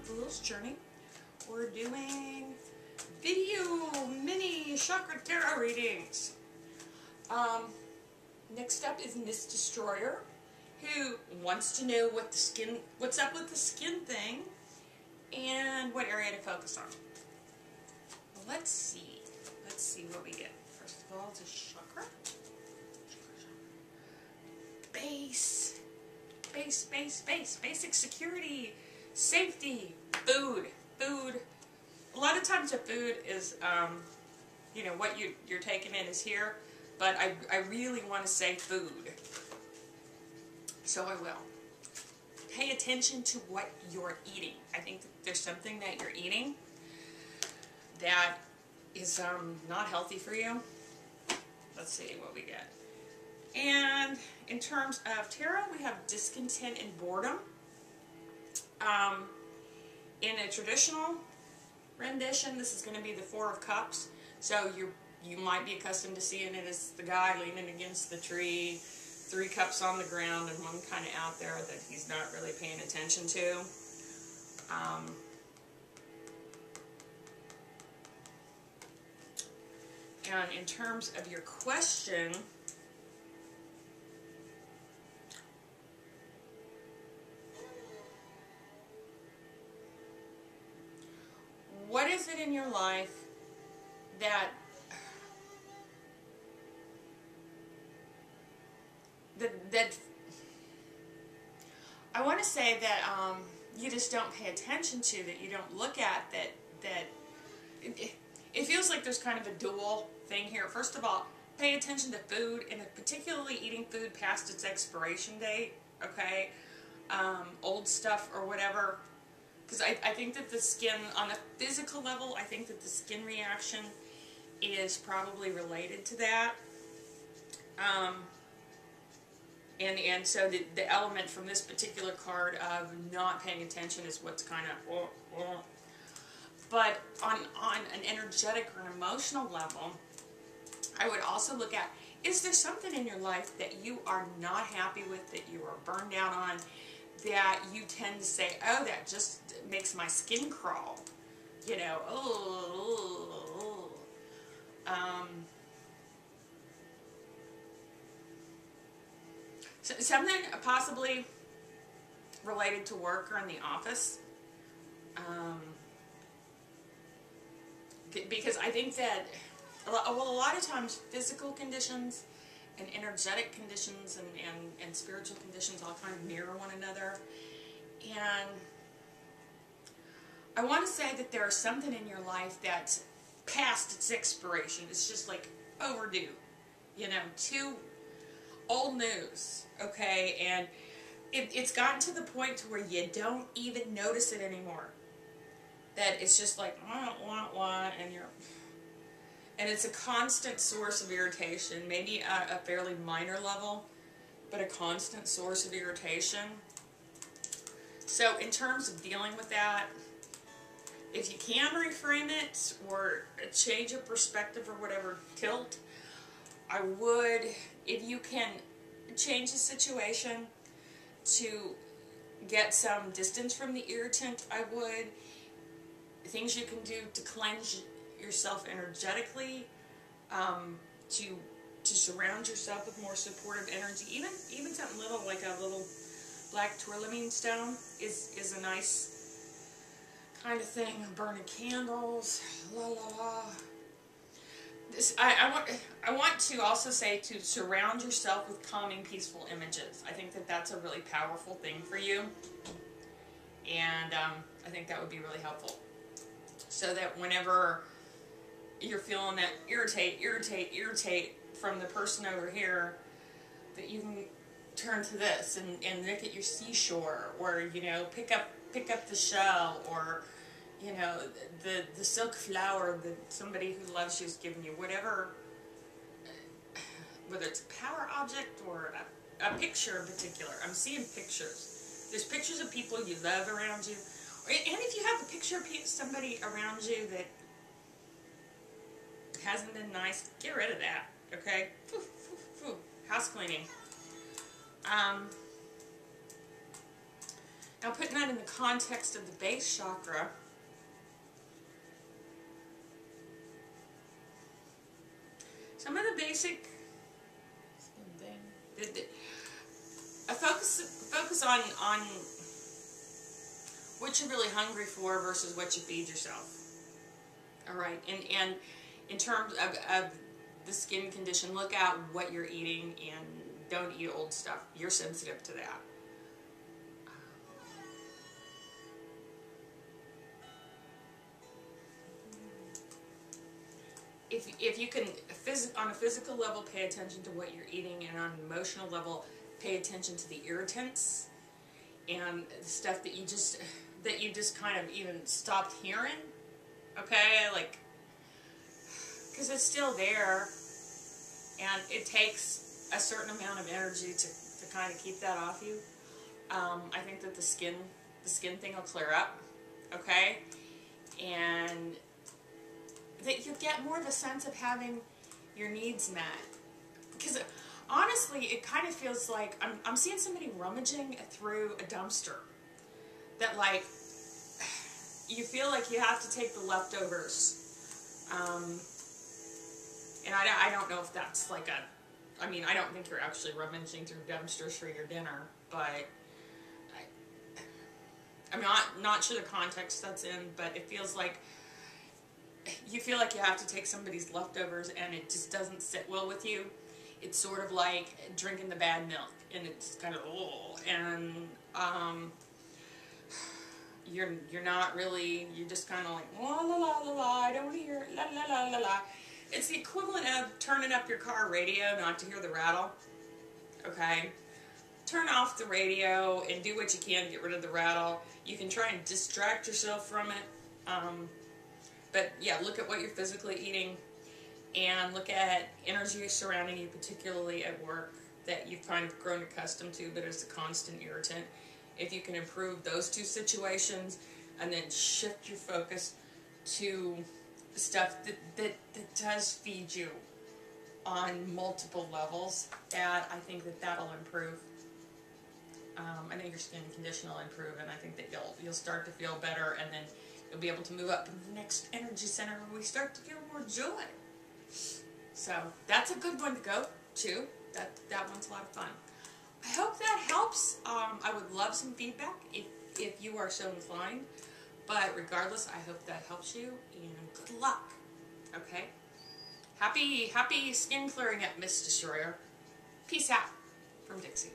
Fool's Journey. We're doing video mini chakra tarot readings. Next up is Miss Destroyer, who wants to know what's up with the skin thing and what area to focus on. Well, let's see what we get. First of all, it's a chakra. Base. Basic security, safety, food. A lot of times the food is, you know, what you're taking in is here, but I really want to say food. So I will. Pay attention to what you're eating. I think that there's something that you're eating that is not healthy for you. Let's see what we get. And in terms of tarot, we have discontent and boredom. In a traditional rendition, this is going to be the Four of Cups. So you might be accustomed to seeing it as the guy leaning against the tree, 3 cups on the ground, and one kind of out there that he's not really paying attention to. And in terms of your question, what is it in your life that I want to say that you just don't pay attention to, that you don't look at, that it feels like there's kind of a dual thing here. First of all, pay attention to food, and particularly eating food past its expiration date, okay? Old stuff or whatever. Because I think that the skin, on a physical level, I think that the skin reaction is probably related to that. And so the element from this particular card of not paying attention is what's kind of... But on an energetic or an emotional level, I would also look at, is there something in your life that you are not happy with, that you are burned out on, that you tend to say, oh, that just makes my skin crawl, you know, so something possibly related to work or in the office, because I think that, well, a lot of times physical conditions and energetic conditions and spiritual conditions all kind of mirror one another. And I want to say that there's something in your life that's past its expiration. It's just like overdue, you know, too old news, okay? And it's gotten to the point to where you don't even notice it anymore. That it's just like, wah, and it's a constant source of irritation, maybe at a fairly minor level, but a constant source of irritation. So in terms of dealing with that, if you can reframe it or change of perspective or whatever, tilt, I would, if you can change the situation to get some distance from the irritant, I would. Things you can do to cleanse yourself energetically, to surround yourself with more supportive energy. Even something little like a little black tourmaline stone is a nice kind of thing. Burning candles, la la la. I want to also say to surround yourself with calming, peaceful images. I think that that's a really powerful thing for you, and I think that would be really helpful. So that whenever you're feeling that irritate from the person over here, that you can turn to this and look at your seashore, or, you know, pick up the shell, or, you know, the silk flower that somebody who loves you is giving you, whatever, whether it's a power object or a picture in particular. I'm seeing pictures. There's pictures of people you love around you. And if you have a picture of somebody around you that hasn't been nice, get rid of that, okay? House cleaning. Now putting that in the context of the base chakra, some of the basic focus on what you're really hungry for versus what you feed yourself. All right, and in terms of the skin condition, look at what you're eating and don't eat old stuff. You're sensitive to that. If you can, on a physical level, pay attention to what you're eating, and on an emotional level, pay attention to the irritants and the stuff that you just kind of even stopped hearing. Okay, like, because it's still there, and it takes a certain amount of energy to kind of keep that off you. I think that the skin thing will clear up. Okay, and that you get more of a sense of having your needs met. Because honestly, it kind of feels like I'm seeing somebody rummaging through a dumpster. That, like, you feel like you have to take the leftovers. And I don't know if that's like I mean, I don't think you're actually rummaging through dumpsters for your dinner, but I'm not sure the context that's in, but it feels like you feel like you have to take somebody's leftovers, and it just doesn't sit well with you. It's sort of like drinking the bad milk, and it's kind of, oh, and you're not really, you're just kind of like, la la la la la, I don't want to hear la la la la la. It's the equivalent of turning up your car radio not to hear the rattle. Okay, turn off the radio and do what you can to get rid of the rattle. You can try and distract yourself from it. But yeah, look at what you're physically eating, and look at energy surrounding you, particularly at work, that you've kind of grown accustomed to, but it's a constant irritant. If you can improve those two situations, and then shift your focus to stuff that does feed you on multiple levels, I think that'll improve. I think your skin condition will improve, and I think that you'll start to feel better, and then you'll be able to move up to the next energy center where we start to feel more joy. So that's a good one to go to. That one's a lot of fun. I hope that helps. I would love some feedback if you are so inclined. But regardless, I hope that helps you, and good luck. Okay? Happy skin clearing up, Miss Destroyer. Peace out from Dixie.